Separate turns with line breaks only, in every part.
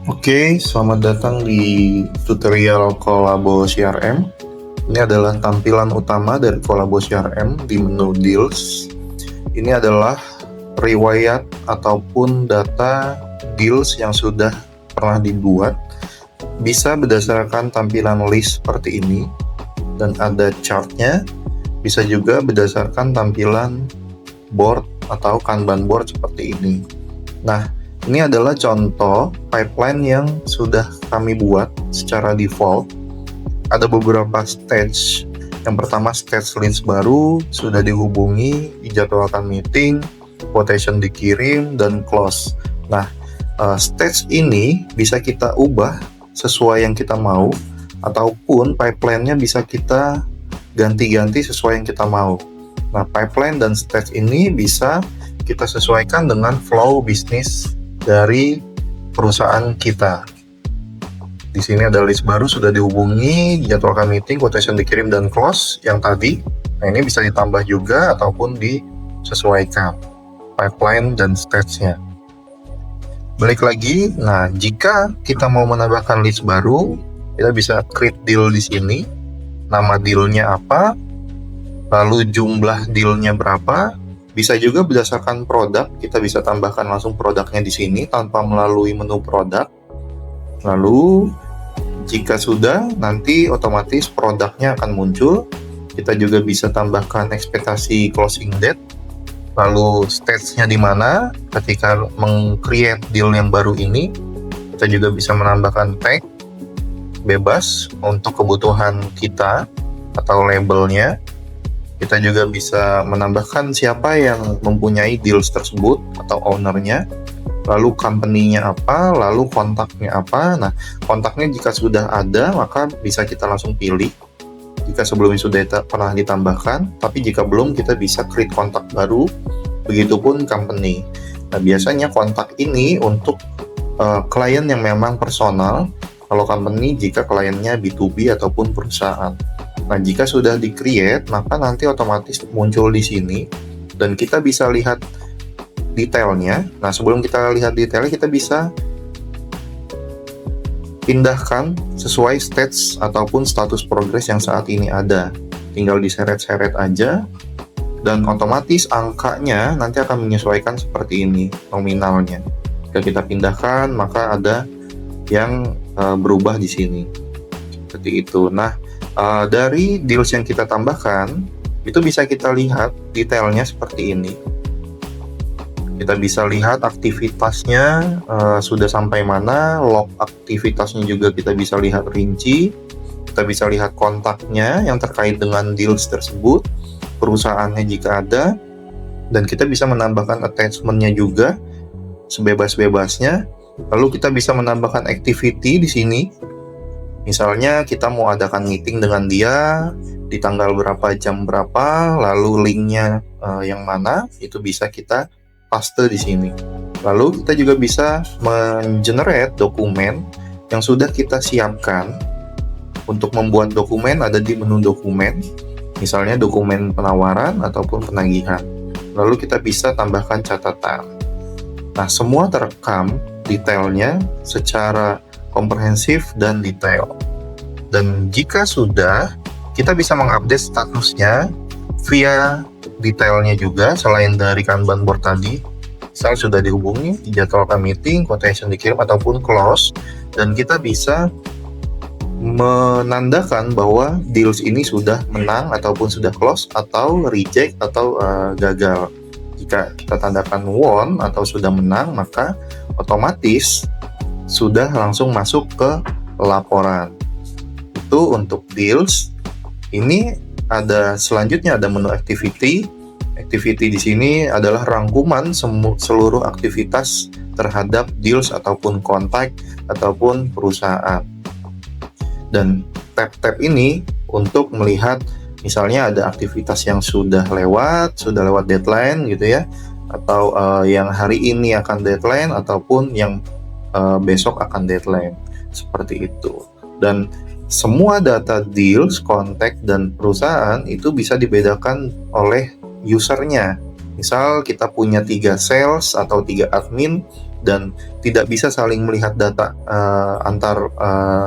Oke, selamat datang di tutorial Kolabo CRM. Ini adalah tampilan utama dari Kolabo CRM di menu Deals. Ini adalah riwayat ataupun data deals yang sudah pernah dibuat. Bisa berdasarkan tampilan list seperti ini, dan ada chartnya. Bisa juga berdasarkan tampilan board atau Kanban board seperti ini. Nah, ini adalah contoh pipeline yang sudah kami buat secara default. Ada beberapa stage. Yang pertama, stage list baru, sudah dihubungi, dijadwalkan meeting, quotation dikirim, dan close. Nah, stage ini bisa kita ubah sesuai yang kita mau, ataupun pipeline-nya bisa kita ganti-ganti sesuai yang kita mau. Nah, pipeline dan stage ini bisa kita sesuaikan dengan flow bisnis dari perusahaan kita. Di sini ada list baru, sudah dihubungi, dijadwalkan meeting, quotation dikirim, dan close yang tadi. Nah, ini bisa ditambah juga ataupun disesuaikan pipeline dan stage-nya. Balik lagi, nah jika kita mau menambahkan list baru, kita bisa create deal di sini. Nama dealnya apa, lalu jumlah dealnya berapa. Bisa juga berdasarkan produk, kita bisa tambahkan langsung produknya di sini tanpa melalui menu produk. Lalu jika sudah, nanti otomatis produknya akan muncul. Kita juga bisa tambahkan ekspektasi closing date, lalu stage-nya di mana ketika meng-create deal yang baru ini. Kita juga bisa menambahkan tag bebas untuk kebutuhan kita atau labelnya. Kita juga bisa menambahkan siapa yang mempunyai deals tersebut atau ownernya, lalu company-nya apa, lalu kontaknya apa. Nah, kontaknya jika sudah ada, maka bisa kita langsung pilih jika sebelumnya sudah pernah ditambahkan, tapi jika belum, kita bisa create kontak baru, begitupun company. Nah, biasanya kontak ini untuk klien yang memang personal, kalau company jika kliennya B2B ataupun perusahaan. Nah, jika sudah di-create, maka nanti otomatis muncul di sini, dan kita bisa lihat detailnya. Nah, sebelum kita lihat detailnya, kita bisa pindahkan sesuai stage ataupun status progress yang saat ini ada. Tinggal diseret-seret aja, dan otomatis angkanya nanti akan menyesuaikan seperti ini, nominalnya. Jika kita pindahkan, maka ada yang berubah di sini. Seperti itu. Nah, dari deals yang kita tambahkan, itu bisa kita lihat detailnya seperti ini. Kita bisa lihat aktivitasnya sudah sampai mana, log aktivitasnya juga kita bisa lihat rinci. Kita bisa lihat kontaknya yang terkait dengan deals tersebut, perusahaannya jika ada, dan kita bisa menambahkan attachment-nya juga sebebas-bebasnya. Lalu kita bisa menambahkan activity di sini. Misalnya kita mau adakan meeting dengan dia di tanggal berapa, jam berapa, lalu linknya yang mana, itu bisa kita paste di sini. Lalu kita juga bisa mengenerate dokumen yang sudah kita siapkan. Untuk membuat dokumen ada di menu dokumen, misalnya dokumen penawaran ataupun penagihan. Lalu kita bisa tambahkan catatan. Nah, semua terekam detailnya secara komprehensif dan detail. Dan jika sudah, kita bisa mengupdate statusnya via detailnya juga selain dari Kanban board tadi. Misal sudah dihubungi, dijadwalkan meeting, quotation dikirim ataupun close, dan kita bisa menandakan bahwa deals ini sudah menang ataupun sudah close atau reject atau gagal. Jika kita tandakan won atau sudah menang, maka otomatis sudah langsung masuk ke laporan. Itu untuk deals. Ini ada selanjutnya ada menu activity. Activity di sini adalah rangkuman seluruh aktivitas terhadap deals ataupun kontak ataupun perusahaan. Dan tab-tab ini untuk melihat misalnya ada aktivitas yang sudah lewat deadline gitu ya, atau yang hari ini akan deadline ataupun yang besok akan deadline, seperti itu. Dan semua data deals, kontak, dan perusahaan itu bisa dibedakan oleh usernya. Misal kita punya 3 sales atau 3 admin, dan tidak bisa saling melihat data antar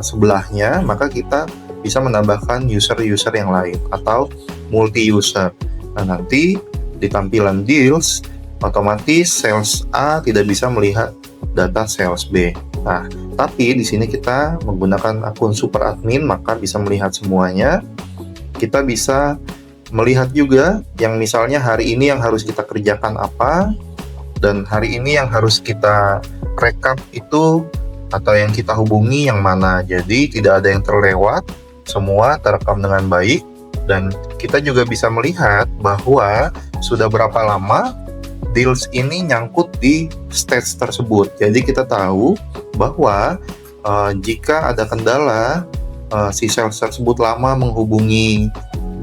sebelahnya, maka kita bisa menambahkan user-user yang lain atau multi-user. Nah, nanti di tampilan deals, otomatis sales A tidak bisa melihat data sales B. Nah, tapi di sini kita menggunakan akun super admin, maka bisa melihat semuanya. Kita bisa melihat juga yang misalnya hari ini yang harus kita kerjakan apa, dan hari ini yang harus kita rekap itu atau yang kita hubungi yang mana. Jadi tidak ada yang terlewat, semua terekam dengan baik, dan kita juga bisa melihat bahwa sudah berapa lama deals ini nyangkut di stage tersebut. Jadi kita tahu bahwa jika ada kendala, si sales tersebut lama menghubungi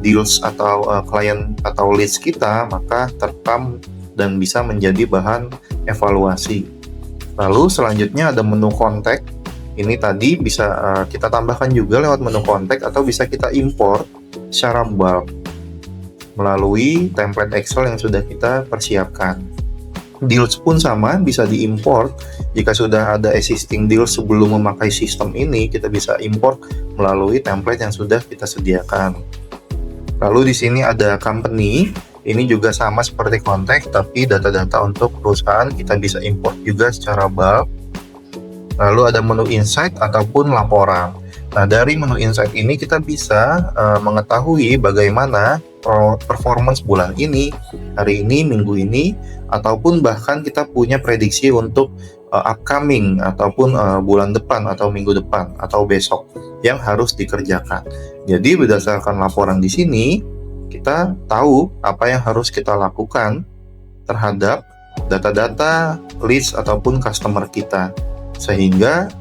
deals atau klien atau leads kita, maka terekam dan bisa menjadi bahan evaluasi. Lalu selanjutnya ada menu kontak. Ini tadi bisa kita tambahkan juga lewat menu kontak, atau bisa kita import secara bulk melalui template Excel yang sudah kita persiapkan. Deals pun sama, bisa diimport. Jika sudah ada existing deals sebelum memakai sistem ini, kita bisa import melalui template yang sudah kita sediakan. Lalu di sini ada company. Ini juga sama seperti kontak, tapi data-data untuk perusahaan kita bisa import juga secara bulk. Lalu ada menu insight ataupun laporan. Nah, dari menu insight ini kita bisa mengetahui bagaimana performance bulan ini, hari ini, minggu ini, ataupun bahkan kita punya prediksi untuk upcoming ataupun bulan depan atau minggu depan atau besok yang harus dikerjakan. Jadi berdasarkan laporan di sini, kita tahu apa yang harus kita lakukan terhadap data-data leads ataupun customer kita, sehingga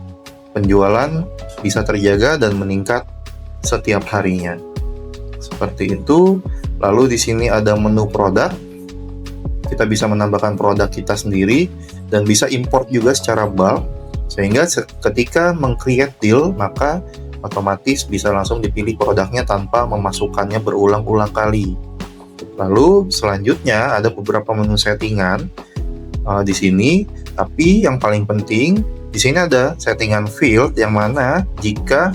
penjualan bisa terjaga dan meningkat setiap harinya. Seperti itu. Lalu di sini ada menu produk. Kita bisa menambahkan produk kita sendiri dan bisa import juga secara bulk, sehingga ketika meng-create deal, maka otomatis bisa langsung dipilih produknya tanpa memasukkannya berulang-ulang kali. Lalu selanjutnya ada beberapa menu settingan di sini, tapi yang paling penting di sini ada settingan field, yang mana jika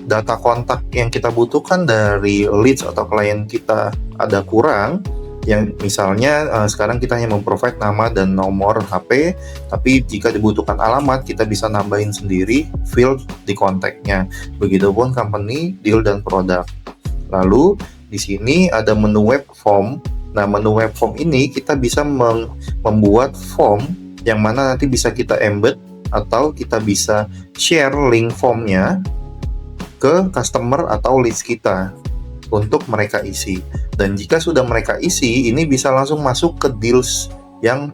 data kontak yang kita butuhkan dari leads atau klien kita ada kurang, yang misalnya sekarang kita hanya memprovide nama dan nomor HP, tapi jika dibutuhkan alamat kita bisa nambahin sendiri field di kontaknya. Begitupun company, deal, dan produk. Lalu di sini ada menu web form. Nah, menu web form ini kita bisa membuat form yang mana nanti bisa kita embed atau kita bisa share link formnya ke customer atau leads kita untuk mereka isi. Dan jika sudah mereka isi, ini bisa langsung masuk ke deals yang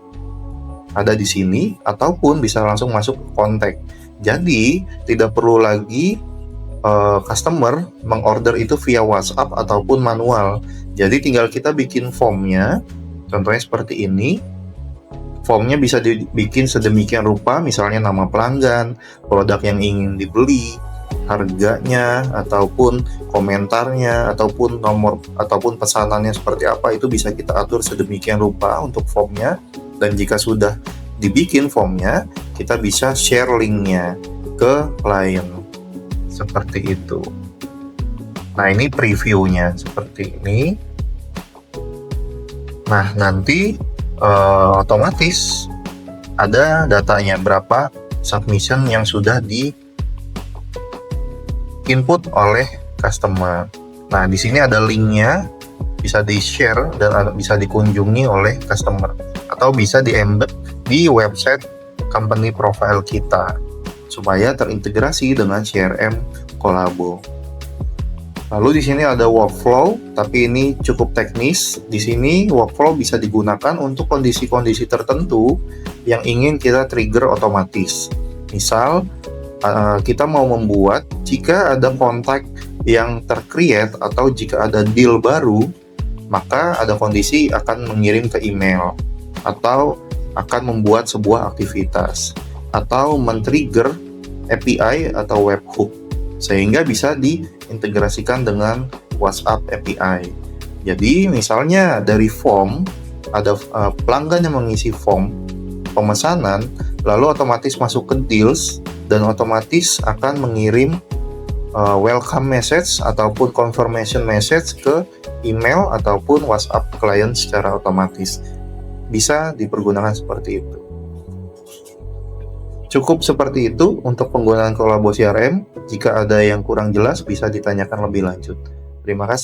ada di sini, ataupun bisa langsung masuk ke kontak. Jadi tidak perlu lagi customer mengorder itu via WhatsApp ataupun manual. Jadi tinggal kita bikin formnya, contohnya seperti ini. Formnya bisa dibikin sedemikian rupa, misalnya nama pelanggan, produk yang ingin dibeli, harganya, ataupun komentarnya, ataupun nomor ataupun pesanannya seperti apa, itu bisa kita atur sedemikian rupa untuk formnya. Dan jika sudah dibikin formnya, kita bisa share linknya ke klien seperti itu. Nah, ini previewnya seperti ini. Nah, nanti otomatis ada datanya, berapa submission yang sudah di input oleh customer. Nah, di sini ada linknya, bisa di-share dan bisa dikunjungi oleh customer, atau bisa di-embed di website company profile kita supaya terintegrasi dengan CRM Kolabo. Lalu di sini ada workflow, tapi ini cukup teknis. Di sini workflow bisa digunakan untuk kondisi-kondisi tertentu yang ingin kita trigger otomatis. Misal kita mau membuat jika ada kontak yang tercreate atau jika ada deal baru, maka ada kondisi akan mengirim ke email atau akan membuat sebuah aktivitas atau men-trigger API atau webhook sehingga bisa diintegrasikan dengan WhatsApp API. Jadi misalnya dari form, ada pelanggan yang mengisi form pemesanan, lalu otomatis masuk ke Deals dan otomatis akan mengirim welcome message ataupun confirmation message ke email ataupun WhatsApp klien secara otomatis. Bisa dipergunakan seperti itu. Cukup seperti itu untuk penggunaan Kolabo CRM. Jika ada yang kurang jelas bisa ditanyakan lebih lanjut. Terima kasih.